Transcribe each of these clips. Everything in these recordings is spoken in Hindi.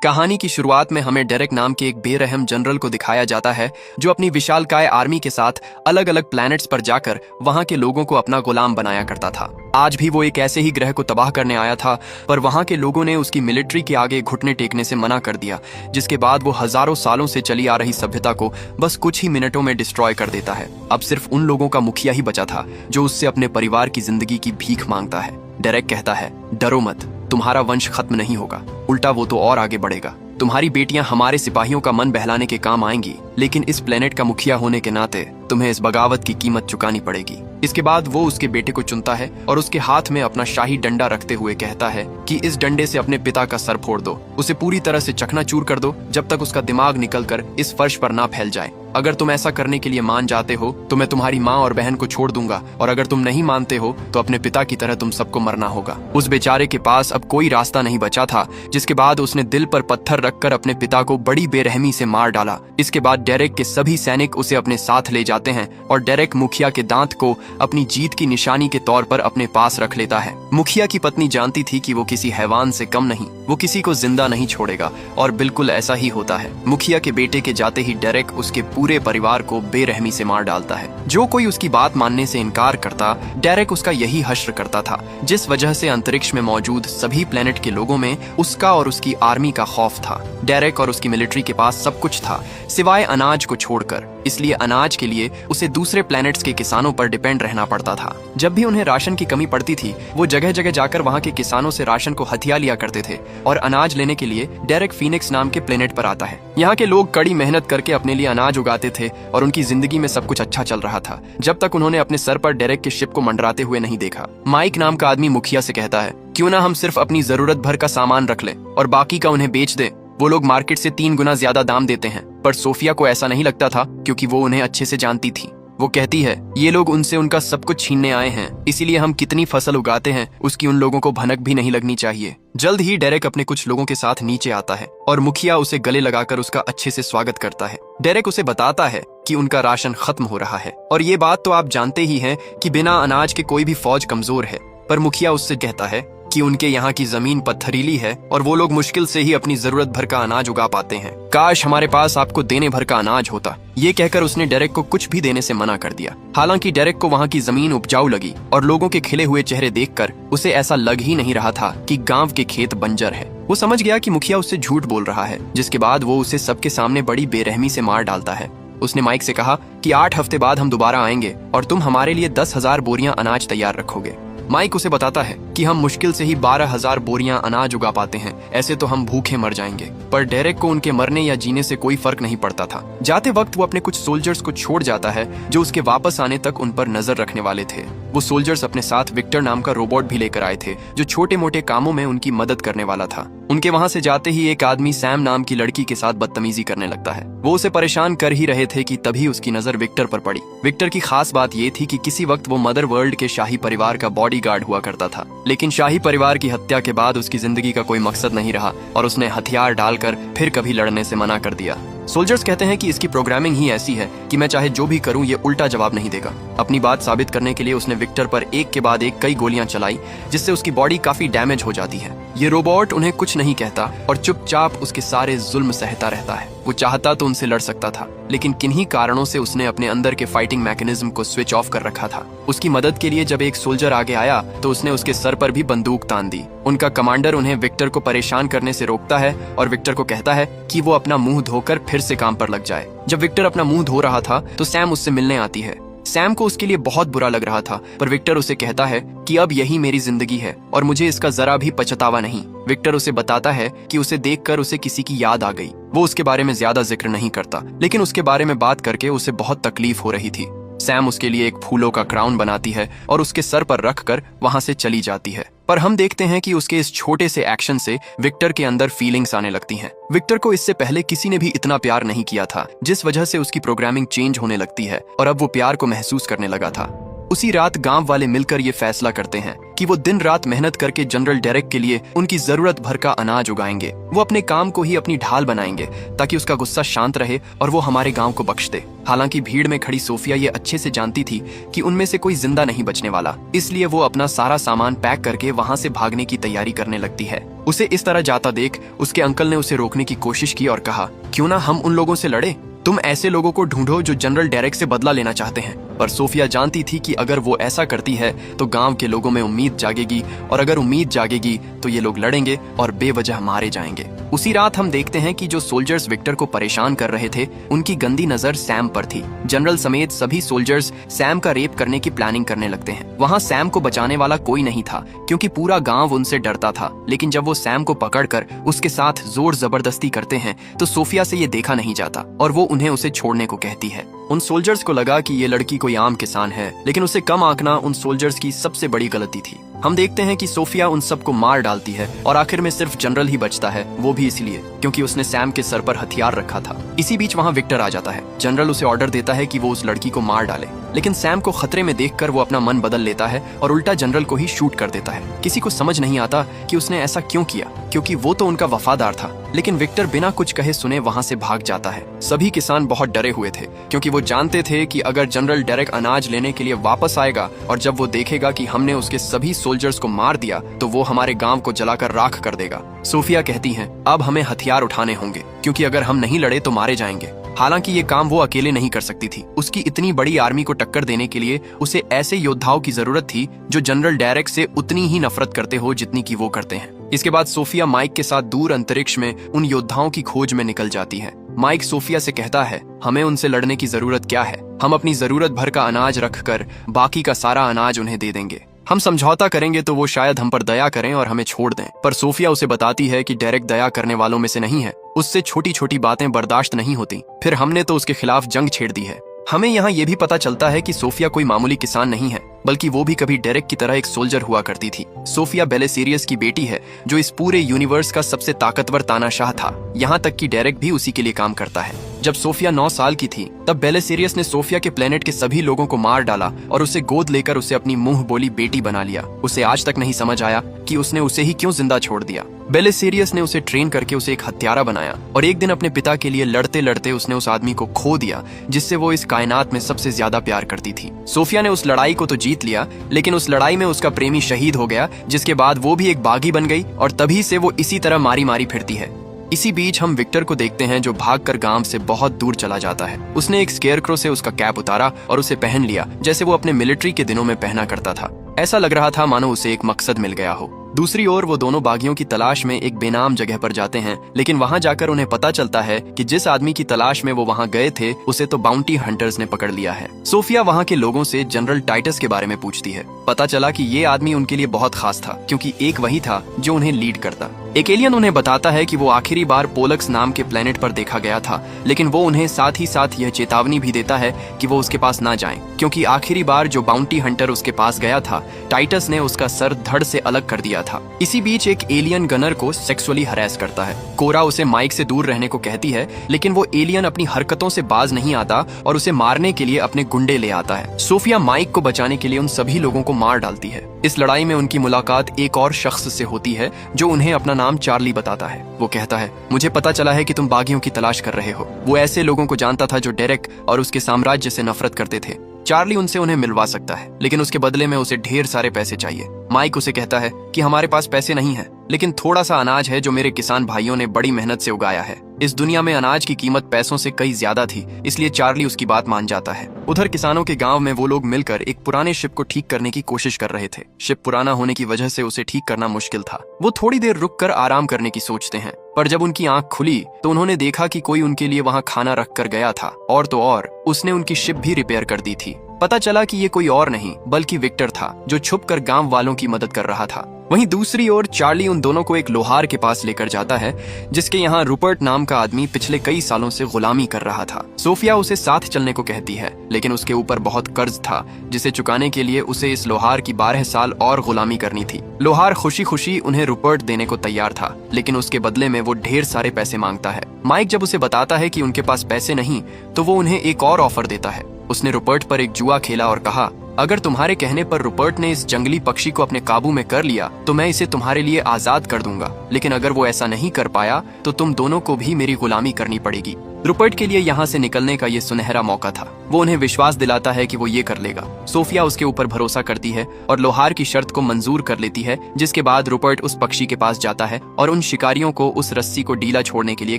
कहानी की शुरुआत में हमें डेरेक नाम के एक बेरहम जनरल को दिखाया जाता है जो अपनी विशालकाय आर्मी के साथ अलग अलग प्लैनेट्स पर जाकर वहां के लोगों को अपना गुलाम बनाया करता था। आज भी वो एक ऐसे ही ग्रह को तबाह करने आया था, पर वहां के लोगों ने उसकी मिलिट्री के आगे घुटने टेकने से मना कर दिया, जिसके बाद वो हजारों सालों से चली आ रही सभ्यता को बस कुछ ही मिनटों में डिस्ट्रॉय कर देता है। अब सिर्फ उन लोगों का मुखिया ही बचा था जो उससे अपने परिवार की जिंदगी की भीख मांगता है। डेरेक कहता है, डरो मत, तुम्हारा वंश खत्म नहीं होगा, उल्टा वो तो और आगे बढ़ेगा। तुम्हारी बेटियां हमारे सिपाहियों का मन बहलाने के काम आएंगी, लेकिन इस प्लेनेट का मुखिया होने के नाते तुम्हें इस बगावत की कीमत चुकानी पड़ेगी। इसके बाद वो उसके बेटे को चुनता है और उसके हाथ में अपना शाही डंडा रखते हुए कहता है कि इस डंडे से अपने पिता का सर फोड़ दो, उसे पूरी तरह से चकनाचूर कर दो जब तक उसका दिमाग निकलकर इस फर्श पर ना फैल जाए। अगर तुम ऐसा करने के लिए मान जाते हो तो मैं तुम्हारी माँ और बहन को छोड़ दूंगा, और अगर तुम नहीं मानते हो तो अपने पिता की तरह तुम सबको मरना होगा। उस बेचारे के पास अब कोई रास्ता नहीं बचा था, जिसके बाद उसने दिल पर पत्थर रखकर अपने पिता को बड़ी बेरहमी से मार डाला। इसके बाद डेरेक के सभी सैनिक उसे अपने साथ ले जाते हैं और डेरेक मुखिया के दांत को अपनी जीत की निशानी के तौर पर अपने पास रख लेता है। मुखिया की पत्नी जानती थी कि वो किसी हैवान से कम नहीं, वो किसी को जिंदा नहीं छोड़ेगा, और बिल्कुल ऐसा ही होता है। मुखिया के बेटे के जाते ही डेरेक उसके पूरे परिवार को बेरहमी से मार डालता है। जो कोई उसकी बात मानने से इनकार करता, डेरेक उसका यही हश्र करता था, जिस वजह से अंतरिक्ष में मौजूद सभी प्लेनेट के लोगों में उसका और उसकी आर्मी का खौफ था। डेरेक और उसकी मिलिट्री के पास सब कुछ था सिवाय अनाज को छोड़कर, इसलिए अनाज के लिए उसे दूसरे प्लैनेट्स के किसानों पर डिपेंड रहना पड़ता था। जब भी उन्हें राशन की कमी पड़ती थी, वो जगह जगह जाकर वहां के किसानों से राशन को हथिया लिया करते थे, और अनाज लेने के लिए डेरेक फीनिक्स नाम के प्लेनेट पर आता है। यहाँ के लोग कड़ी मेहनत करके अपने लिए अनाज उगाते थे और उनकी जिंदगी में सब कुछ अच्छा चल रहा था, जब तक उन्होंने अपने सर पर डेरेक के शिप को मंडराते हुए नहीं देखा। माइक नाम का आदमी मुखिया से कहता है, क्यों ना हम सिर्फ अपनी जरूरत भर का सामान रख लें और बाकी का उन्हें बेच दें। वो लोग मार्केट से 3 गुना ज्यादा दाम देते हैं, पर सोफिया को ऐसा नहीं लगता था, क्योंकि वो उन्हें अच्छे से जानती थी। वो कहती है, ये लोग उनसे उनका सब कुछ छीनने आए हैं, इसीलिए हम कितनी फसल उगाते हैं उसकी उन लोगों को भनक भी नहीं लगनी चाहिए। जल्द ही डेरेक अपने कुछ लोगों के साथ नीचे आता है और मुखिया उसे गले लगाकर उसका अच्छे से स्वागत करता है। डेरेक उसे बताता है कि उनका राशन खत्म हो रहा है, और ये बात तो आप जानते ही हैं कि बिना अनाज के कोई भी फौज कमजोर है। पर मुखिया उससे कहता है कि उनके यहाँ की जमीन पत्थरीली है और वो लोग मुश्किल से ही अपनी जरूरत भर का अनाज उगा पाते हैं। काश हमारे पास आपको देने भर का अनाज होता। ये कहकर उसने डेरेक को कुछ भी देने से मना कर दिया। हालांकि डेरेक को वहाँ की जमीन उपजाऊ लगी और लोगों के खिले हुए चेहरे देखकर उसे ऐसा लग ही नहीं रहा था कि गांव के खेत बंजर है। वो समझ गया कि मुखिया उससे झूठ बोल रहा है, जिसके बाद वो उसे सबके सामने बड़ी बेरहमी से मार डालता है। उसने माइक से कहा कि 8 हफ्ते बाद हम दोबारा आएंगे और तुम हमारे लिए 10,000 बोरियां अनाज तैयार रखोगे। माइक उसे बताता है कि हम मुश्किल से ही 12,000 बोरियां अनाज उगा पाते हैं, ऐसे तो हम भूखे मर जाएंगे। पर डेरेक को उनके मरने या जीने से कोई फर्क नहीं पड़ता था। जाते वक्त वो अपने कुछ सोल्जर्स को छोड़ जाता है जो उसके वापस आने तक उन पर नजर रखने वाले थे। वो सोल्जर्स अपने साथ विक्टर नाम का रोबोट भी लेकर आए थे, जो छोटे मोटे कामों में उनकी मदद करने वाला था। उनके वहां से जाते ही एक आदमी सैम नाम की लड़की के साथ बदतमीजी करने लगता है। वो उसे परेशान कर ही रहे थे कि तभी उसकी नजर विक्टर पर पड़ी। विक्टर की खास बात ये थी कि किसी वक्त वो मदर वर्ल्ड के शाही परिवार का बॉडीगार्ड हुआ करता था, लेकिन शाही परिवार की हत्या के बाद उसकी जिंदगी का कोई मकसद नहीं रहा और उसने हथियार डालकर फिर कभी लड़ने से मना कर दिया। सोल्जर्स कहते हैं कि इसकी प्रोग्रामिंग ही ऐसी है कि मैं चाहे जो भी करूं ये उल्टा जवाब नहीं देगा। अपनी बात साबित करने के लिए उसने विक्टर पर एक के बाद एक कई गोलियां चलाई, जिससे उसकी बॉडी काफी डैमेज हो जाती है। ये रोबोट उन्हें कुछ नहीं कहता और चुपचाप उसके सारे जुल्म सहता रहता है। वो चाहता तो उनसे लड़ सकता था, लेकिन किन्हीं कारणों से उसने अपने अंदर के फाइटिंग मैकेनिज्म को स्विच ऑफ कर रखा था। उसकी मदद के लिए जब एक सोल्जर आगे आया तो उसने उसके सर पर भी बंदूक तान दी। उनका कमांडर उन्हें विक्टर को परेशान करने से रोकता है और विक्टर को कहता है कि वो अपना मुंह धोकर फिर से काम पर लग जाए। जब विक्टर अपना मुंह धो रहा था तो सैम उससे मिलने आती है। सैम को उसके लिए बहुत बुरा लग रहा था, पर विक्टर उसे कहता है कि अब यही मेरी जिंदगी है और मुझे इसका जरा भी पछतावा नहीं। विक्टर उसे बताता है कि उसे देखकर उसे किसी की याद आ गई। वो उसके बारे में ज्यादा जिक्र नहीं करता, लेकिन उसके बारे में बात करके उसे बहुत तकलीफ हो रही थी। सैम उसके लिए एक फूलों का क्राउन बनाती है और उसके सर पर रखकर वहां से चली जाती है। पर हम देखते हैं कि उसके इस छोटे से एक्शन से विक्टर के अंदर फीलिंग्स आने लगती हैं। विक्टर को इससे पहले किसी ने भी इतना प्यार नहीं किया था, जिस वजह से उसकी प्रोग्रामिंग चेंज होने लगती है और अब वो प्यार को महसूस करने लगा था। उसी रात गांव वाले मिलकर ये फैसला करते हैं कि वो दिन रात मेहनत करके जनरल डेरेक के लिए उनकी जरूरत भर का अनाज उगाएंगे। वो अपने काम को ही अपनी ढाल बनाएंगे ताकि उसका गुस्सा शांत रहे और वो हमारे गांव को बख्श दे। हालांकि भीड़ में खड़ी सोफिया ये अच्छे से जानती थी कि उनमें से कोई जिंदा नहीं बचने वाला, इसलिए वो अपना सारा सामान पैक करके वहां से भागने की तैयारी करने लगती है। उसे इस तरह जाता देख उसके अंकल ने उसे रोकने की कोशिश की और कहा, क्यों ना हम उन लोगों से लड़े? तुम ऐसे लोगों को ढूंढो जो जनरल डेरेक से बदला लेना चाहते हैं। पर सोफिया जानती थी कि अगर वो ऐसा करती है तो गांव के लोगों में उम्मीद जागेगी, और अगर उम्मीद जागेगी तो ये लोग लड़ेंगे और बेवजह मारे जाएंगे। उसी रात हम देखते हैं कि जो सोल्जर्स विक्टर को परेशान कर रहे थे उनकी गंदी नजर सैम पर थी। जनरल समेत सभी सोल्जर्स सैम का रेप करने की प्लानिंग करने लगते हैं। वहाँ सैम को बचाने वाला कोई नहीं था क्योंकि पूरा गांव उनसे डरता था। लेकिन जब वो सैम को पकड़कर उसके साथ जोर जबरदस्ती करते हैं तो सोफिया से ये देखा नहीं जाता और वो उन्हें उसे छोड़ने को कहती है। उन सोल्जर्स को लगा कि ये लड़की कोई आम किसान है, लेकिन उसे कम आंकना उन सोल्जर्स की सबसे बड़ी गलती थी। हम देखते हैं कि सोफिया उन सबको मार डालती है और आखिर में सिर्फ जनरल ही बचता है, वो भी इसलिए क्योंकि उसने सैम के सर पर हथियार रखा था। इसी बीच वहाँ विक्टर आ जाता है। जनरल उसे ऑर्डर देता है कि वो उस लड़की को मार डाले, लेकिन सैम को खतरे में देखकर वो अपना मन बदल लेता है और उल्टा जनरल को ही शूट कर देता है। किसी को समझ नहीं आता कि उसने ऐसा क्यों किया, क्योंकि वो तो उनका वफादार था। लेकिन विक्टर बिना कुछ कहे सुने वहाँ से भाग जाता है। सभी किसान बहुत डरे हुए थे क्योंकि वो जानते थे कि अगर जनरल डेरेक अनाज लेने के लिए वापस आएगा और जब वो देखेगा कि हमने उसके सभी सोल्जर्स को मार दिया तो वो हमारे गांव को जलाकर राख कर देगा। सोफिया कहती हैं, अब हमें हथियार उठाने होंगे क्योंकि अगर हम नहीं लड़े तो मारे जाएंगे। हालांकि ये काम वो अकेले नहीं कर सकती थी। उसकी इतनी बड़ी आर्मी को टक्कर देने के लिए उसे ऐसे योद्धाओं की जरूरत थी जो जनरल डेरेक से उतनी ही नफरत करते हो जितनी की वो करते हैं। इसके बाद सोफिया माइक के साथ दूर अंतरिक्ष में उन योद्धाओं की खोज में निकल जाती है। माइक सोफिया से कहता है, हमें उनसे लड़ने की जरूरत क्या है? हम अपनी जरूरत भर का अनाज रखकर बाकी का सारा अनाज उन्हें दे देंगे। हम समझौता करेंगे तो वो शायद हम पर दया करें और हमें छोड़ दें। पर सोफिया उसे बताती है कि डेरेक दया करने वालों में से नहीं है, उससे छोटी छोटी बातें बर्दाश्त नहीं होती। फिर हमने तो उसके खिलाफ जंग छेड़ दी है। हमें यहाँ ये भी पता चलता है कि सोफिया कोई मामूली किसान नहीं है, बल्कि वो भी कभी डेरेक की तरह एक सोल्जर हुआ करती थी। सोफिया बेलेसीरियस की बेटी है जो इस पूरे यूनिवर्स का सबसे ताकतवर तानाशाह था। यहाँ तक कि डेरेक भी उसी के लिए काम करता है। जब सोफिया 9 साल की थी तब बेलेसीरियस ने सोफिया के प्लेनेट के सभी लोगों को मार डाला और उसे गोद लेकर उसे अपनी मुंह बोली बेटी बना लिया। उसे आज तक नहीं समझ आया कि उसने उसे ही क्यों जिंदा छोड़ दिया। बेलेसीरियस ने उसे ट्रेन करके उसे एक हत्यारा बनाया और एक दिन अपने पिता के लिए लड़ते लड़ते उसने उस आदमी को खो दिया जिससे वो इस कायनात में सबसे ज्यादा प्यार करती थी। सोफिया ने उस लड़ाई को तो जीत लिया, लेकिन उस लड़ाई में उसका प्रेमी शहीद हो गया, जिसके बाद वो भी एक बागी बन गई और तभी से वो इसी तरह मारी मारी फिरती है। इसी बीच हम विक्टर को देखते हैं जो भागकर गांव से बहुत दूर चला जाता है। उसने एक स्केयरक्रो से उसका कैप उतारा और उसे पहन लिया जैसे वो अपने मिलिट्री के दिनों में पहना करता था। ऐसा लग रहा था मानो उसे एक मकसद मिल गया हो। दूसरी ओर वो दोनों बागियों की तलाश में एक बेनाम जगह पर जाते हैं, लेकिन वहां जाकर उन्हें पता चलता है कि जिस आदमी की तलाश में वो वहां गए थे उसे तो बाउंटी हंटर्स ने पकड़ लिया है। सोफिया वहां के लोगों से जनरल टाइटस के बारे में पूछती है। पता चला कि ये आदमी उनके लिए बहुत खास था क्योंकि एक वही था जो उन्हें लीड करता। एक एलियन उन्हें बताता है कि वो आखिरी बार पोलक्स नाम के प्लेनेट पर देखा गया था, लेकिन वो उन्हें साथ ही साथ यह चेतावनी भी देता है कि वो उसके पास ना जाएं, क्योंकि आखिरी बार जो बाउंटी हंटर उसके पास गया था टाइटस ने उसका सर धड़ से अलग कर दिया था। इसी बीच एक एलियन गनर को सेक्सुअली हरास करता है। कोरा उसे माइक से दूर रहने को कहती है, लेकिन वो एलियन अपनी हरकतों से बाज नहीं आता और उसे मारने के लिए अपने गुंडे ले आता है। सोफिया माइक को बचाने के लिए उन सभी लोगों को मार डालती है। इस लड़ाई में उनकी मुलाकात एक और शख्स से होती है जो उन्हें अपना नाम चार्ली बताता है। वो कहता है, मुझे पता चला है कि तुम बागियों की तलाश कर रहे हो। वो ऐसे लोगों को जानता था जो डेरेक और उसके साम्राज्य से नफरत करते थे। चार्ली उनसे उन्हें मिलवा सकता है, लेकिन उसके बदले में उसे ढेर सारे पैसे चाहिए। माइक उसे कहता है कि हमारे पास पैसे नहीं है, लेकिन थोड़ा सा अनाज है जो मेरे किसान भाइयों ने बड़ी मेहनत से उगाया है। इस दुनिया में अनाज की कीमत पैसों से कई ज्यादा थी, इसलिए चार्ली उसकी बात मान जाता है। उधर किसानों के गांव में वो लोग मिलकर एक पुराने शिप को ठीक करने की कोशिश कर रहे थे। शिप पुराना होने की वजह से उसे ठीक करना मुश्किल था। वो थोड़ी देर रुककर आराम करने की सोचते हैं, पर जब उनकी आंख खुली तो उन्होंने देखा कि कोई उनके लिए वहां खाना रख कर गया था, और तो और उसने उनकी शिप भी रिपेयर कर दी थी। पता चला कि ये कोई और नहीं बल्कि विक्टर था जो छुपकर गांव वालों की मदद कर रहा था। वहीं दूसरी ओर चार्ली उन दोनों को एक लोहार के पास लेकर जाता है जिसके यहाँ रुपर्ट नाम का आदमी पिछले कई सालों से गुलामी कर रहा था। सोफिया उसे साथ चलने को कहती है, लेकिन उसके ऊपर बहुत कर्ज था जिसे चुकाने के लिए उसे इस लोहार की 12 साल और गुलामी करनी थी। लोहार खुशी खुशी उन्हें रुपर्ट देने को तैयार था, लेकिन उसके बदले में वो ढेर सारे पैसे मांगता है। माइक जब उसे बताता है कि उनके पास पैसे नहीं तो वो उन्हें एक और ऑफर देता है। उसने रुपर्ट पर एक जुआ खेला और कहा अगर तुम्हारे कहने पर रुपर्ट ने इस जंगली पक्षी को अपने काबू में कर लिया तो मैं इसे तुम्हारे लिए आजाद कर दूंगा, लेकिन अगर वो ऐसा नहीं कर पाया तो तुम दोनों को भी मेरी गुलामी करनी पड़ेगी। रुपर्ट के लिए यहाँ से निकलने का ये सुनहरा मौका था। वो उन्हें विश्वास दिलाता है कि वो ये कर लेगा। सोफिया उसके ऊपर भरोसा करती है और लोहार की शर्त को मंजूर कर लेती है, जिसके बाद रुपर्ट उस पक्षी के पास जाता है और उन शिकारियों को उस रस्सी को ढीला छोड़ने के लिए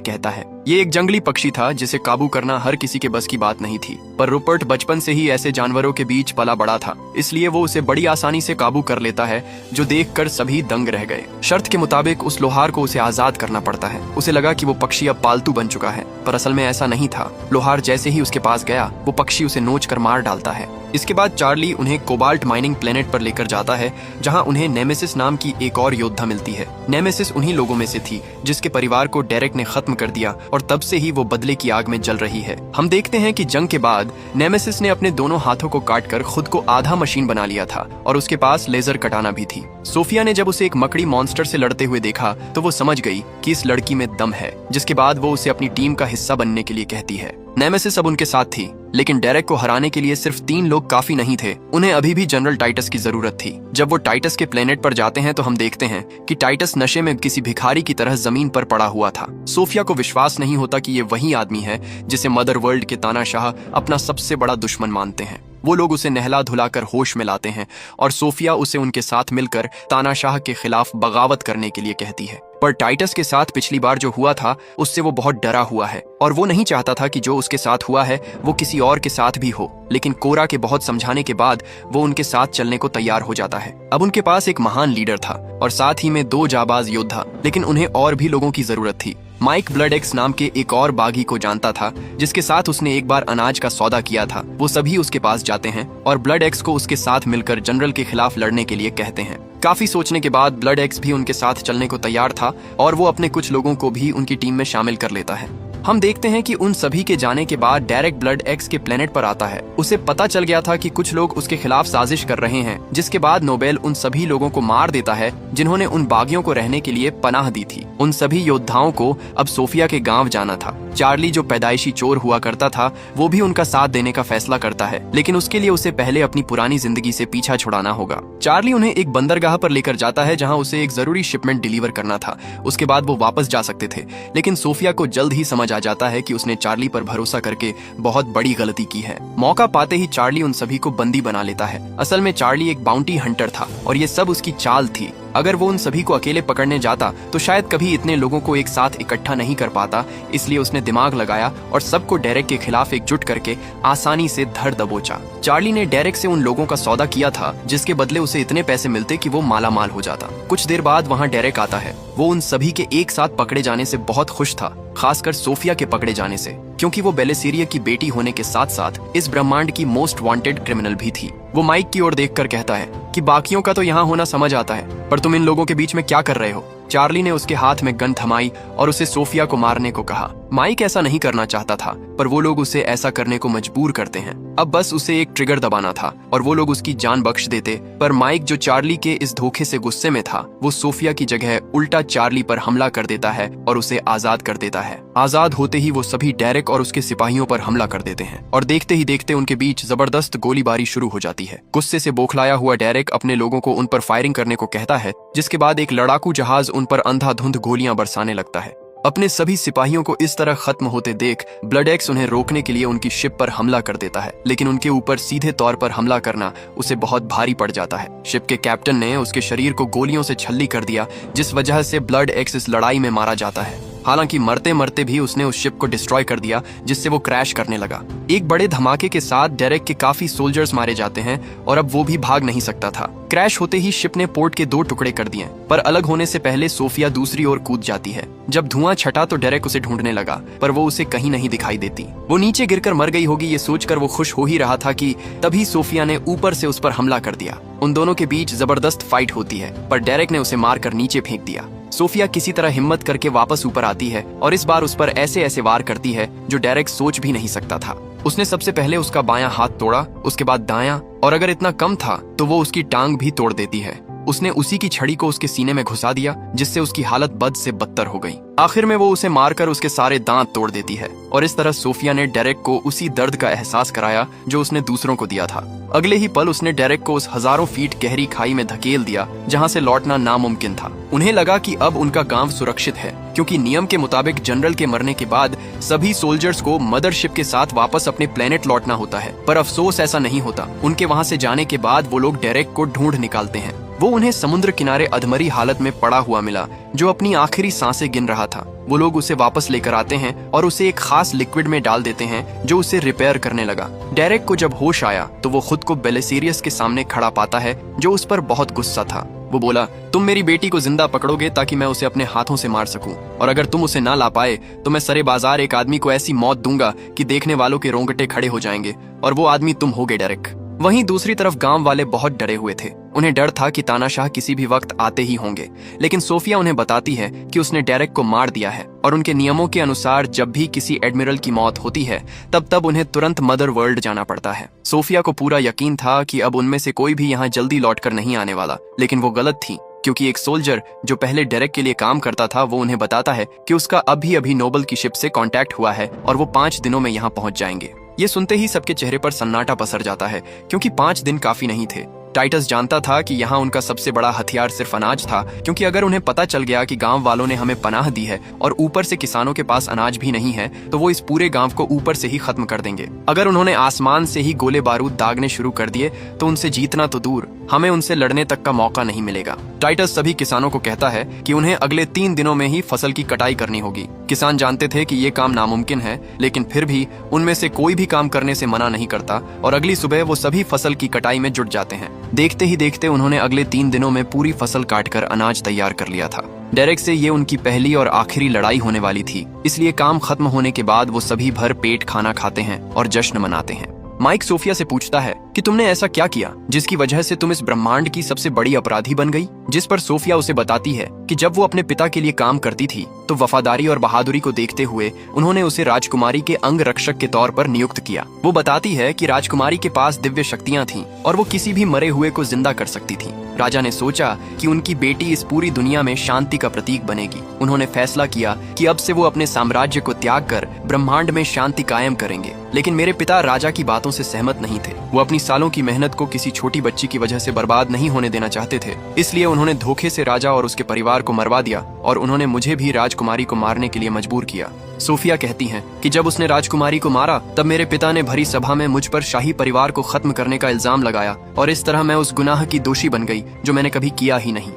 कहता है। ये एक जंगली पक्षी था जिसे काबू करना हर किसी के बस की बात नहीं थी, पर रुपर्ट बचपन से ही ऐसे जानवरों के बीच पला बड़ा था, इसलिए वो उसे बड़ी आसानी से काबू कर लेता है, जो देखकर सभी दंग रह गए। शर्त के मुताबिक उस लोहार को उसे आजाद करना पड़ता है। उसे लगा कि वो पक्षी अब पालतू बन चुका है, पर असल में ऐसा नहीं था। लोहार जैसे ही उसके पास गया, वो पक्षी उसे नोच कर मार डालता है। इसके बाद चार्ली उन्हें कोबाल्ट माइनिंग प्लेनेट पर लेकर जाता है, जहां उन्हें नेमेसिस नाम की एक और योद्धा मिलती है। नेमेसिस उन्हीं लोगों में से थी जिसके परिवार को डेरेक ने खत्म कर दिया और तब से ही वो बदले की आग में जल रही है। हम देखते हैं कि जंग के बाद नेमेसिस ने अपने दोनों हाथों को काटकर खुद को आधा मशीन बना लिया था और उसके पास लेजर कटाना भी थी। सोफिया ने जब उसे एक मकड़ी मॉन्स्टर से लड़ते हुए देखा तो वो समझ गई कि इस लड़की में दम है, जिसके बाद वो उसे अपनी टीम का हिस्सा बनने के लिए कहती है। नेमेसिस अब उनके साथ थी, लेकिन डेरेक को हराने के लिए सिर्फ 3 लोग काफी नहीं थे। उन्हें अभी भी जनरल टाइटस की जरूरत थी। जब वो टाइटस के प्लेनेट पर जाते हैं तो हम देखते हैं कि टाइटस नशे में किसी भिखारी की तरह जमीन पर पड़ा हुआ था। सोफिया को विश्वास नहीं होता कि ये वही आदमी है जिसे मदर वर्ल्ड के तानाशाह अपना सबसे बड़ा दुश्मन मानते हैं। वो लोग उसे नहला धुलाकर होश में लाते हैं और सोफिया उसे उनके साथ मिलकर तानाशाह के खिलाफ बगावत करने के लिए कहती है। पर टाइटस के साथ पिछली बार जो हुआ था उससे वो बहुत डरा हुआ है और वो नहीं चाहता था कि जो उसके साथ हुआ है वो किसी और के साथ भी हो। लेकिन कोरा के बहुत समझाने के बाद वो उनके साथ चलने को तैयार हो जाता है। अब उनके पास एक महान लीडर था और साथ ही में 2 जाबाज योद्धा, लेकिन उन्हें और भी लोगों की जरूरत थी। माइक ब्लड एक्स नाम के एक और बागी को जानता था जिसके साथ उसने एक बार अनाज का सौदा किया था। वो सभी उसके पास जाते हैं और ब्लड एक्स को उसके साथ मिलकर जनरल के खिलाफ लड़ने के लिए कहते हैं। काफी सोचने के बाद ब्लड एक्स भी उनके साथ चलने को तैयार था और वो अपने कुछ लोगों को भी उनकी टीम में शामिल कर लेता है। हम देखते हैं कि उन सभी के जाने के बाद डेरेक ब्लड एक्स के प्लेनेट पर आता है। उसे पता चल गया था कि कुछ लोग उसके खिलाफ साजिश कर रहे हैं, जिसके बाद नोबेल उन सभी लोगों को मार देता है जिन्होंने उन बागियों को रहने के लिए पनाह दी थी। उन सभी योद्धाओं को अब सोफिया के गांव जाना था। चार्ली जो पैदाइशी चोर हुआ करता था वो भी उनका साथ देने का फैसला करता है, लेकिन उसके लिए उसे पहले अपनी पुरानी जिंदगी से पीछा छुड़ाना होगा। चार्ली उन्हें एक बंदरगाह पर लेकर जाता है जहां उसे एक जरूरी शिपमेंट डिलीवर करना था। उसके बाद वो वापस जा सकते थे, लेकिन सोफिया को जल्द ही समझ आ जाता है कि उसने चार्ली पर भरोसा करके बहुत बड़ी गलती की है। मौका पाते ही चार्ली उन सभी को बंदी बना लेता है। असल में चार्ली एक बाउंटी हंटर था और ये सब उसकी चाल थी। अगर वो उन सभी को अकेले पकड़ने जाता तो शायद कभी इतने लोगों को एक साथ इकट्ठा नहीं कर पाता, इसलिए उसने दिमाग लगाया और सबको डेरेक के खिलाफ एकजुट करके आसानी से धर दबोचा। चार्ली ने डेरेक से उन लोगों का सौदा किया था जिसके बदले उसे इतने पैसे मिलते कि वो माला माल हो जाता। कुछ देर बाद वहाँ डेरेक आता है। वो उन सभी के एक साथ पकड़े जाने से बहुत खुश था, खासकर सोफिया के पकड़े जाने से, क्योंकि वो बेलेसिरिया की बेटी होने के साथ साथ इस ब्रह्मांड की मोस्ट वांटेड क्रिमिनल भी थी। वो माइक की ओर देखकर कहता है कि बाकियों का तो यहाँ होना समझ आता है, पर तुम इन लोगों के बीच में क्या कर रहे हो? चार्ली ने उसके हाथ में गन थमाई और उसे सोफिया को मारने को कहा। माइक ऐसा नहीं करना चाहता था, पर वो लोग उसे ऐसा करने को मजबूर करते हैं। अब बस उसे एक ट्रिगर दबाना था और वो लोग उसकी जान बख्श देते। पर माइक, जो चार्ली के इस धोखे से गुस्से में था, वो सोफिया की जगह उल्टा चार्ली पर हमला कर देता है और उसे आजाद कर देता है। आजाद होते ही वो सभी डेरेक और उसके सिपाहियों पर हमला कर देते हैं और देखते ही देखते उनके बीच जबरदस्त गोलीबारी शुरू हो जाती है। गुस्से से बौखलाया हुआ डेरेक अपने लोगों को उन पर फायरिंग करने को कहता है, जिसके बाद एक लड़ाकू जहाज उन पर अंधाधुंध गोलियां बरसाने लगता है। अपने सभी सिपाहियों को इस तरह खत्म होते देख ब्लड एक्स उन्हें रोकने के लिए उनकी शिप पर हमला कर देता है, लेकिन उनके ऊपर सीधे तौर पर हमला करना उसे बहुत भारी पड़ जाता है। शिप के कैप्टन ने उसके शरीर को गोलियों से छल्ली कर दिया, जिस वजह से ब्लड एक्स इस लड़ाई में मारा जाता है। हालांकि मरते मरते भी उसने उस शिप को डिस्ट्रॉय कर दिया, जिससे वो क्रैश करने लगा। एक बड़े धमाके के साथ डेरेक के काफी सोल्जर्स मारे जाते हैं और अब वो भी भाग नहीं सकता था। क्रैश होते ही शिप ने पोर्ट के 2 टुकड़े कर दिए, पर अलग होने से पहले सोफिया दूसरी ओर कूद जाती है। जब धुआं छटा तो डेरेक उसे ढूंढने लगा, पर वो उसे कहीं नहीं दिखाई देती। वो नीचे गिरकर मर गई होगी ये सोचकर वो खुश हो ही रहा था कि तभी सोफिया ने ऊपर से उस पर हमला कर दिया। उन दोनों के बीच जबरदस्त फाइट होती है, पर डेरेक ने उसे मारकर नीचे फेंक दिया। सोफिया किसी तरह हिम्मत करके वापस ऊपर आती है और इस बार उस पर ऐसे ऐसे वार करती है जो डेरेक सोच भी नहीं सकता था। उसने सबसे पहले उसका बायां हाथ तोड़ा, उसके बाद दायां, और अगर इतना कम था तो वो उसकी टांग भी तोड़ देती है। उसने उसी की छड़ी को उसके सीने में घुसा दिया, जिससे उसकी हालत बद से बदतर हो गई। आखिर में वो उसे मारकर उसके सारे दांत तोड़ देती है। और इस तरह सोफिया ने डेरेक को उसी दर्द का एहसास कराया जो उसने दूसरों को दिया था। अगले ही पल उसने डेरेक को उस हजारों फीट गहरी खाई में धकेल दिया जहां से लौटना नामुमकिन था। उन्हें लगा कि अब उनका गांव सुरक्षित है, क्योंकि नियम के मुताबिक जनरल के मरने के बाद सभी सोल्जर्स को मदरशिप के साथ वापस अपने प्लेनेट लौटना होता है। पर अफसोस ऐसा नहीं होता। उनके वहां से जाने के बाद वो लोग डेरेक को ढूंढ निकालते हैं। वो उन्हें समुद्र किनारे अधमरी हालत में पड़ा हुआ मिला, जो अपनी आखिरी सांसें गिन रहा था। वो लोग उसे वापस लेकर आते हैं और उसे एक खास लिक्विड में डाल देते हैं जो उसे रिपेयर करने लगा। डेरेक को जब होश आया तो वो खुद को बेलिसेरियस के सामने खड़ा पाता है, जो उस पर बहुत गुस्सा था। वो बोला, तुम मेरी बेटी को जिंदा पकड़ोगे ताकि मैं उसे अपने हाथों से मार सकूं, और अगर तुम उसे ना ला पाए तो मैं सरे बाजार एक आदमी को ऐसी मौत दूंगा कि देखने वालों के रोंगटे खड़े हो जाएंगे, और वो आदमी तुम होगे डेरेक। वहीं दूसरी तरफ गांव वाले बहुत डरे हुए थे। उन्हें डर था कि तानाशाह किसी भी वक्त आते ही होंगे, लेकिन सोफिया उन्हें बताती है कि उसने डेरेक को मार दिया है, और उनके नियमों के अनुसार जब भी किसी एडमिरल की मौत होती है तब उन्हें तुरंत मदर वर्ल्ड जाना पड़ता है। सोफिया को पूरा यकीन था कि अब उनमें से कोई भी यहाँ जल्दी लौटकर नहीं आने वाला, लेकिन वो गलत थी, क्योंकि एक सोल्जर जो पहले डेरेक के लिए काम करता था वो उन्हें बताता है कि उसका अभी नोबल की शिप से कांटेक्ट हुआ है और वो 5 दिनों में यहाँ पहुंच जाएंगे। ये सुनते ही सबके चेहरे पर सन्नाटा पसर जाता है, क्योंकि 5 दिन काफी नहीं थे। टाइटस जानता था कि यहाँ उनका सबसे बड़ा हथियार सिर्फ अनाज था, क्योंकि अगर उन्हें पता चल गया कि गांव वालों ने हमें पनाह दी है और ऊपर से किसानों के पास अनाज भी नहीं है, तो वो इस पूरे गांव को ऊपर से ही खत्म कर देंगे। अगर उन्होंने आसमान से ही गोले बारूद दागने शुरू कर दिए तो उनसे जीतना तो दूर, हमें उनसे लड़ने तक का मौका नहीं मिलेगा। टाइटस सभी किसानों को कहता है कि उन्हें अगले 3 दिनों में ही फसल की कटाई करनी होगी। किसान जानते थे कि ये काम नामुमकिन है, लेकिन फिर भी उनमें से कोई भी काम करने से मना नहीं करता, और अगली सुबह वो सभी फसल की कटाई में जुट जाते हैं। देखते ही देखते उन्होंने अगले 3 दिनों में पूरी फसल काटकर अनाज तैयार कर लिया था। डेरेक से ये उनकी पहली और आखिरी लड़ाई होने वाली थी, इसलिए काम खत्म होने के बाद वो सभी भर पेट खाना खाते हैं और जश्न मनाते हैं। माइक सोफिया से पूछता है कि तुमने ऐसा क्या किया जिसकी वजह से तुम इस ब्रह्मांड की सबसे बड़ी अपराधी बन गई, जिस पर सोफिया उसे बताती है कि जब वो अपने पिता के लिए काम करती थी तो वफादारी और बहादुरी को देखते हुए उन्होंने उसे राजकुमारी के अंग रक्षक के तौर पर नियुक्त किया। वो बताती है कि राजकुमारी के पास दिव्य शक्तियां थीं और वो किसी भी मरे हुए को जिंदा कर सकती थी। राजा ने सोचा कि उनकी बेटी इस पूरी दुनिया में शांति का प्रतीक बनेगी। उन्होंने फैसला किया कि अब से वो अपने साम्राज्य को त्याग कर ब्रह्मांड में शांति कायम करेंगे। लेकिन मेरे पिता राजा की बातों से सहमत नहीं थे। वो अपनी सालों की मेहनत को किसी छोटी बच्ची की वजह से बर्बाद नहीं होने देना चाहते थे, इसलिए उन्होंने धोखे से राजा और उसके परिवार को मरवा दिया, और उन्होंने मुझे भी राजकुमारी को मारने के लिए मजबूर किया। सोफिया कहती हैं कि जब उसने राजकुमारी को मारा तब मेरे पिता ने भरी सभा में मुझ पर शाही परिवार को खत्म करने का इल्जाम लगाया, और इस तरह मैं उस गुनाह की दोषी बन गई जो मैंने कभी किया ही नहीं।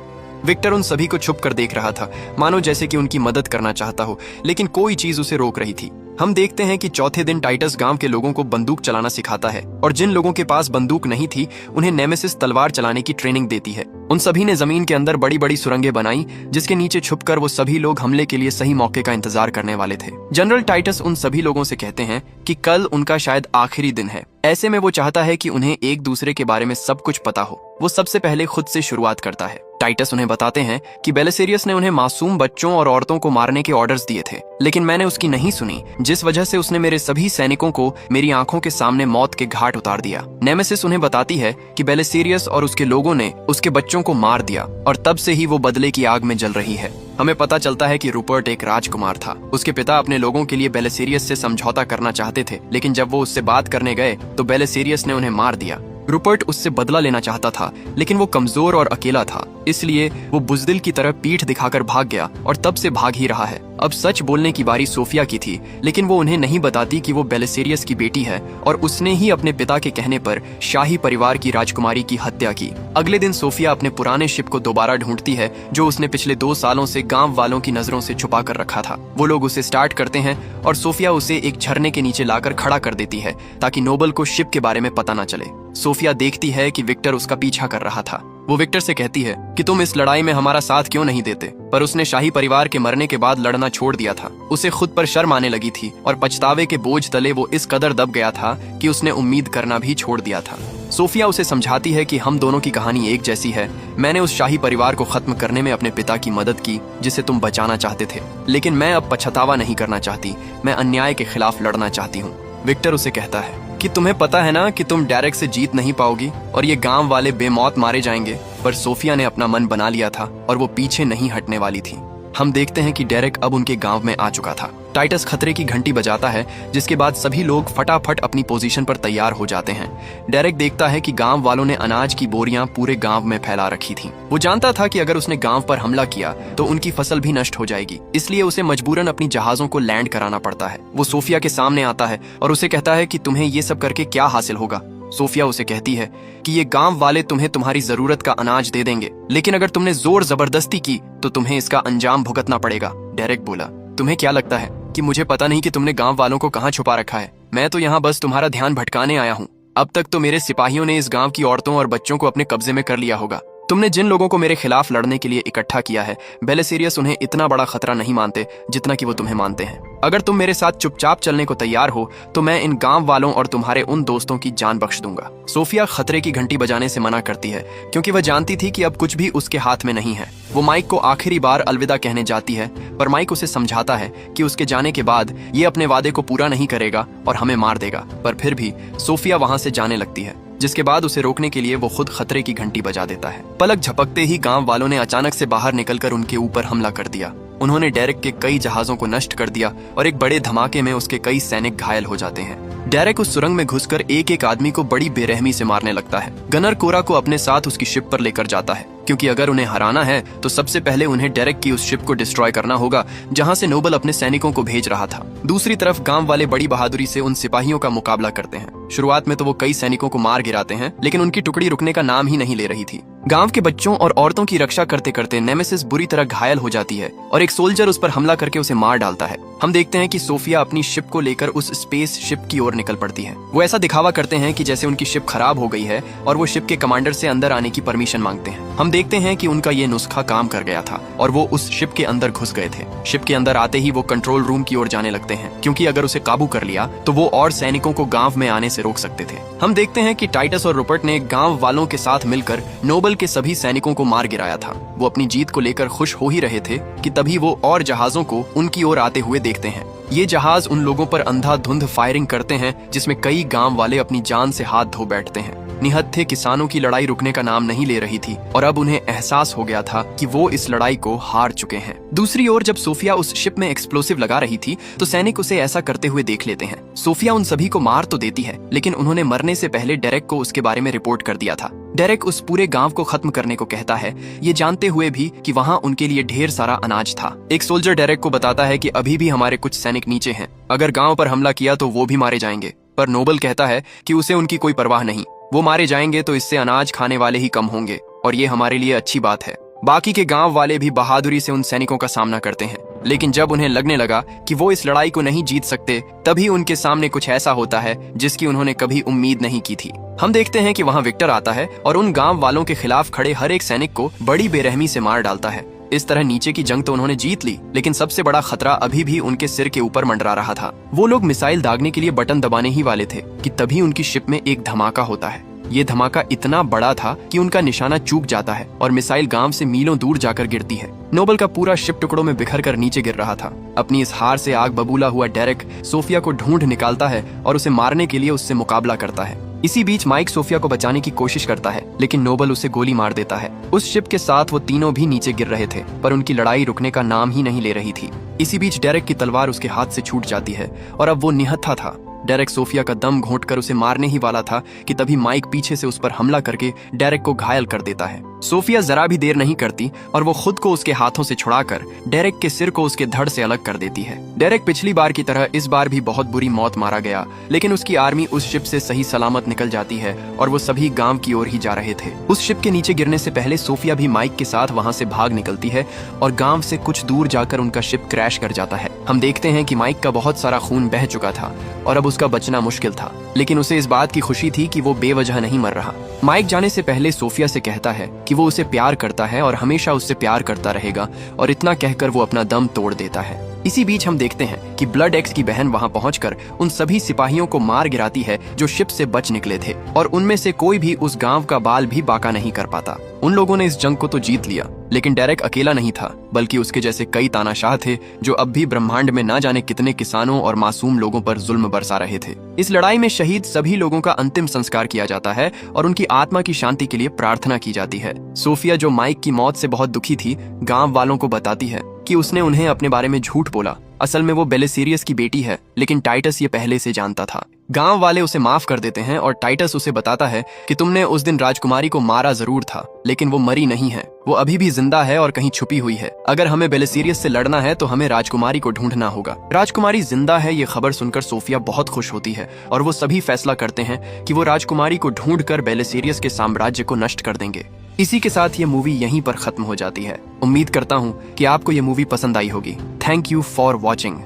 विक्टर उन सभी को छुप कर देख रहा था, मानो जैसे कि उनकी मदद करना चाहता हो, लेकिन कोई चीज उसे रोक रही थी। हम देखते हैं कि चौथे दिन टाइटस गांव के लोगों को बंदूक चलाना सिखाता है, और जिन लोगों के पास बंदूक नहीं थी उन्हें नेमेसिस तलवार चलाने की ट्रेनिंग देती है। उन सभी ने जमीन के अंदर बड़ी बड़ी सुरंगें बनाई, जिसके नीचे छुपकर वो सभी लोग हमले के लिए सही मौके का इंतजार करने वाले थे। जनरल टाइटस उन सभी लोगों से कहते हैं कि कल उनका शायद आखिरी दिन है। ऐसे में वो चाहता है कि उन्हें एक दूसरे के बारे में सब कुछ पता हो। वो सबसे पहले खुद से शुरुआत करता है। टाइटस उन्हें बताते हैं कि बेलिसेरियस ने उन्हें मासूम बच्चों और औरतों को मारने के ऑर्डर्स दिए थे, लेकिन मैंने उसकी नहीं सुनी, जिस वजह से उसने मेरे सभी सैनिकों को मेरी आंखों के सामने मौत के घाट उतार दिया। नेमेसिस उन्हें बताती है कि बेलिसेरियस और उसके लोगों ने उसके बच्चों को मार दिया, और तब से ही वो बदले की आग में जल रही है। हमें पता चलता है कि रूपर्ट एक राजकुमार था। उसके पिता अपने लोगों के लिए बेलिसेरियस से समझौता करना चाहते थे, लेकिन जब वो उससे बात करने गए तो बेलिसेरियस ने उन्हें मार दिया। रूपर्ट उससे बदला लेना चाहता था, लेकिन वो कमजोर और अकेला था, इसलिए वो बुजदिल की तरह पीठ दिखाकर भाग गया, और तब से भाग ही रहा है। अब सच बोलने की बारी सोफिया की थी, लेकिन वो उन्हें नहीं बताती कि वो बेलिसेरियस की बेटी है, और उसने ही अपने पिता के कहने पर शाही परिवार की राजकुमारी की हत्या की। अगले दिन सोफिया अपने पुराने शिप को दोबारा ढूंढती है, जो उसने पिछले 2 सालों से गांव वालों की नजरों से छुपा कर रखा था। वो लोग उसे स्टार्ट करते हैं, और सोफिया उसे एक झरने के नीचे लाकर खड़ा कर देती है, ताकि नोबल को शिप के बारे में पता न चले। सोफिया देखती है कि विक्टर उसका पीछा कर रहा था। वो विक्टर से कहती है कि तुम इस लड़ाई में हमारा साथ क्यों नहीं देते, पर उसने शाही परिवार के मरने के बाद लड़ना छोड़ दिया था। उसे खुद पर शर्म आने लगी थी, और पछतावे के बोझ तले वो इस कदर दब गया था कि उसने उम्मीद करना भी छोड़ दिया था। सोफिया उसे समझाती है कि हम दोनों की कहानी एक जैसी है। मैंने उस शाही परिवार को खत्म करने में अपने पिता की मदद की, जिसे तुम बचाना चाहते थे, लेकिन मैं अब पछतावा नहीं करना चाहती। मैं अन्याय के खिलाफ लड़ना चाहती हूँ। विक्टर उसे कहता है कि तुम्हें पता है ना कि तुम डेरेक से जीत नहीं पाओगी और ये गांव वाले बेमौत मारे जाएंगे, पर सोफिया ने अपना मन बना लिया था और वो पीछे नहीं हटने वाली थी। हम देखते हैं कि डेरेक अब उनके गांव में आ चुका था। टाइटस खतरे की घंटी बजाता है, जिसके बाद सभी लोग फटाफट अपनी पोजीशन पर तैयार हो जाते हैं। डेरेक देखता है कि गांव वालों ने अनाज की बोरियां पूरे गांव में फैला रखी थीं। वो जानता था कि अगर उसने गांव पर हमला किया तो उनकी फसल भी नष्ट हो जाएगी, इसलिए उसे मजबूरन अपनी जहाजों को लैंड कराना पड़ता है। वो सोफिया के सामने आता है और उसे कहता है कि तुम्हें ये सब करके क्या हासिल होगा। सोफिया उसे कहती है कि ये गांव वाले तुम्हें तुम्हारी जरूरत का अनाज दे देंगे, लेकिन अगर तुमने जोर जबरदस्ती की तो तुम्हें इसका अंजाम भुगतना पड़ेगा। डेरेक बोला, तुम्हें क्या लगता है कि मुझे पता नहीं कि तुमने गांव वालों को कहाँ छुपा रखा है? मैं तो यहाँ बस तुम्हारा ध्यान भटकाने आया हूँ। अब तक तो मेरे सिपाहियों ने इस गांव की औरतों और बच्चों को अपने कब्जे में कर लिया होगा। तुमने जिन लोगों को मेरे खिलाफ लड़ने के लिए इकट्ठा किया है, बेलिसेरियस उन्हें इतना बड़ा खतरा नहीं मानते जितना कि वो तुम्हें मानते हैं। अगर तुम मेरे साथ चुपचाप चलने को तैयार हो तो मैं इन गांव वालों और तुम्हारे उन दोस्तों की जान बख्श दूंगा। सोफिया खतरे की घंटी बजाने से मना करती है, क्योंकि वह जानती थी कि अब कुछ भी उसके हाथ में नहीं है। वो माइक को आखिरी बार अलविदा कहने जाती है, पर माइक उसे समझाता है कि उसके जाने के बाद ये अपने वादे को पूरा नहीं करेगा और हमें मार देगा। पर फिर भी सोफिया वहां से जाने लगती है, जिसके बाद उसे रोकने के लिए वो खुद खतरे की घंटी बजा देता है। पलक झपकते ही गांव वालों ने अचानक से बाहर निकलकर उनके ऊपर हमला कर दिया। उन्होंने डेरेक के कई जहाजों को नष्ट कर दिया और एक बड़े धमाके में उसके कई सैनिक घायल हो जाते हैं। डेरेक उस सुरंग में घुसकर एक एक आदमी को बड़ी बेरहमी से मारने लगता है। गनर कोरा को अपने साथ उसकी शिप पर लेकर जाता है, क्योंकि अगर उन्हें हराना है तो सबसे पहले उन्हें डेरेक की उस शिप को डिस्ट्रॉय करना होगा जहां से नोबल अपने सैनिकों को भेज रहा था। दूसरी तरफ गांव वाले बड़ी बहादुरी से उन सिपाहियों का मुकाबला करते हैं। शुरुआत में तो वो कई सैनिकों को मार गिराते हैं, लेकिन उनकी टुकड़ी रुकने का नाम ही नहीं ले रही थी। गांव के बच्चों और औरतों की रक्षा करते करते नेमेसिस बुरी तरह घायल हो जाती है और एक सोल्जर उस पर हमला करके उसे मार डालता है। हम देखते हैं कि सोफिया अपनी शिप को लेकर उस स्पेस शिप की ओर निकल पड़ती है। वो ऐसा दिखावा करते हैं कि जैसे उनकी शिप खराब हो गई है और वो शिप के कमांडर से अंदर आने की परमिशन मांगते हैं। हम देखते हैं कि उनका ये नुस्खा काम कर गया था और वो उस शिप के अंदर घुस गए थे। शिप के अंदर आते ही वो कंट्रोल रूम की ओर जाने लगते हैं, क्योंकि अगर उसे काबू कर लिया तो वो और सैनिकों को गांव में आने से रोक सकते थे। हम देखते हैं कि टाइटस और रुपर्ट ने गांव वालों के साथ मिलकर नोबल के सभी सैनिकों को मार गिराया था। वो अपनी जीत को लेकर खुश हो ही रहे थे कि तभी वो और जहाजों को उनकी ओर आते हुए देखते हैं। ये जहाज उन लोगों पर अंधाधुंध फायरिंग करते हैं, जिसमें कई गांव वाले अपनी जान से हाथ धो बैठते हैं। निहत्थे किसानों की लड़ाई रुकने का नाम नहीं ले रही थी और अब उन्हें एहसास हो गया था कि वो इस लड़ाई को हार चुके हैं। दूसरी ओर जब सोफिया उस शिप में एक्सप्लोसिव लगा रही थी तो सैनिक उसे ऐसा करते हुए देख लेते हैं। सोफिया उन सभी को मार तो देती है, लेकिन उन्होंने मरने से पहले डेरेक को उसके बारे में रिपोर्ट कर दिया था। डेरेक उस पूरे गांव को खत्म करने को कहता है, ये जानते हुए भी कि वहाँ उनके लिए ढेर सारा अनाज था। एक सोल्जर डेरेक को बताता है कि अभी भी हमारे कुछ सैनिक नीचे हैं, अगर गांव पर हमला किया तो वो भी मारे जाएंगे। पर नोबल कहता है कि उसे उनकी कोई परवाह नहीं, वो मारे जाएंगे तो इससे अनाज खाने वाले ही कम होंगे और ये हमारे लिए अच्छी बात है। बाकी के गांव वाले भी बहादुरी से उन सैनिकों का सामना करते हैं, लेकिन जब उन्हें लगने लगा कि वो इस लड़ाई को नहीं जीत सकते, तभी उनके सामने कुछ ऐसा होता है जिसकी उन्होंने कभी उम्मीद नहीं की थी। हम देखते हैं कि वहाँ विक्टर आता है और उन गांव वालों के खिलाफ खड़े हर एक सैनिक को बड़ी बेरहमी से मार डालता है। इस तरह नीचे की जंग तो उन्होंने जीत ली, लेकिन सबसे बड़ा खतरा अभी भी उनके सिर के ऊपर मंडरा रहा था। वो लोग मिसाइल दागने के लिए बटन दबाने ही वाले थे कि तभी उनकी शिप में एक धमाका होता है। ये धमाका इतना बड़ा था कि उनका निशाना चूक जाता है और मिसाइल गांव से मीलों दूर जाकर गिरती है। नोबल का पूरा शिप टुकड़ों में बिखर कर नीचे गिर रहा था। अपनी इस हार से आग बबूला हुआ डेरेक सोफिया को ढूंढ निकालता है और उसे मारने के लिए उससे मुकाबला करता है। इसी बीच माइक सोफिया को बचाने की कोशिश करता है, लेकिन नोबल उसे गोली मार देता है। उस शिप के साथ वो तीनों भी नीचे गिर रहे थे, पर उनकी लड़ाई रुकने का नाम ही नहीं ले रही थी। इसी बीच डेरेक की तलवार उसके हाथ से छूट जाती है और अब वो निहत्था था। डेरेक सोफिया का दम घोंटकर उसे मारने ही वाला था कि तभी माइक पीछे से उस पर हमला करके डेरेक को घायल कर देता है। सोफिया जरा भी देर नहीं करती और वो खुद को उसके हाथों से छुड़ाकर डेरेक के सिर को उसके धड़ से अलग कर देती है। डेरेक पिछली बार की तरह इस बार भी बहुत बुरी मौत मारा गया, लेकिन उसकी आर्मी उस शिप से सही सलामत निकल जाती है और वो सभी गांव की ओर ही जा रहे थे। उस शिप के नीचे गिरने से पहले सोफिया भी माइक के साथ वहां से भाग निकलती है और गांव से कुछ दूर जाकर उनका शिप क्रैश कर जाता है। हम देखते हैं कि माइक का बहुत सारा खून बह चुका था और अब उसका बचना मुश्किल था, लेकिन उसे इस बात की खुशी थी कि वो बेवजह नहीं मर रहा। माइक जाने से पहले सोफिया से कहता है कि वो उसे प्यार करता है और हमेशा उससे प्यार करता रहेगा, और इतना कहकर वो अपना दम तोड़ देता है। इसी बीच हम देखते हैं कि ब्लड एक्स की बहन वहां पहुंचकर उन सभी सिपाहियों को मार गिराती है जो शिप से बच निकले थे, और उनमें से कोई भी उस गांव का बाल भी बाका नहीं कर पाता। उन लोगों ने इस जंग को तो जीत लिया, लेकिन डेरेक अकेला नहीं था, बल्कि उसके जैसे कई तानाशाह थे जो अब भी ब्रह्मांड में ना जाने कितने किसानों और मासूम लोगों पर जुल्म बरसा रहे थे। इस लड़ाई में शहीद सभी लोगों का अंतिम संस्कार किया जाता है और उनकी उनकी आत्मा की शांति के लिए प्रार्थना की जाती है। सोफिया, जो माइक की मौत से बहुत दुखी थी, गांव वालों को बताती है कि उसने उन्हें अपने बारे में झूठ बोला। असल में वो बेलिसीरियस की बेटी है, लेकिन टाइटस ये पहले से जानता था। गांव वाले उसे माफ कर देते हैं और टाइटस उसे बताता है कि तुमने उस दिन राजकुमारी को मारा जरूर था, लेकिन वो मरी नहीं है, वो अभी भी जिंदा है और कहीं छुपी हुई है। अगर हमें बेलिसीरियस से लड़ना है तो हमें राजकुमारी को ढूंढना होगा। राजकुमारी जिंदा है ये खबर सुनकर सोफिया बहुत खुश होती है और वो सभी फैसला करते हैं कि वो राजकुमारी को ढूंढकर बेलिसीरियस के साम्राज्य को नष्ट कर देंगे। इसी के साथ ये मूवी यहीं पर खत्म हो जाती है। उम्मीद करता हूँ कि आपको ये मूवी पसंद आई होगी। Thank you for watching.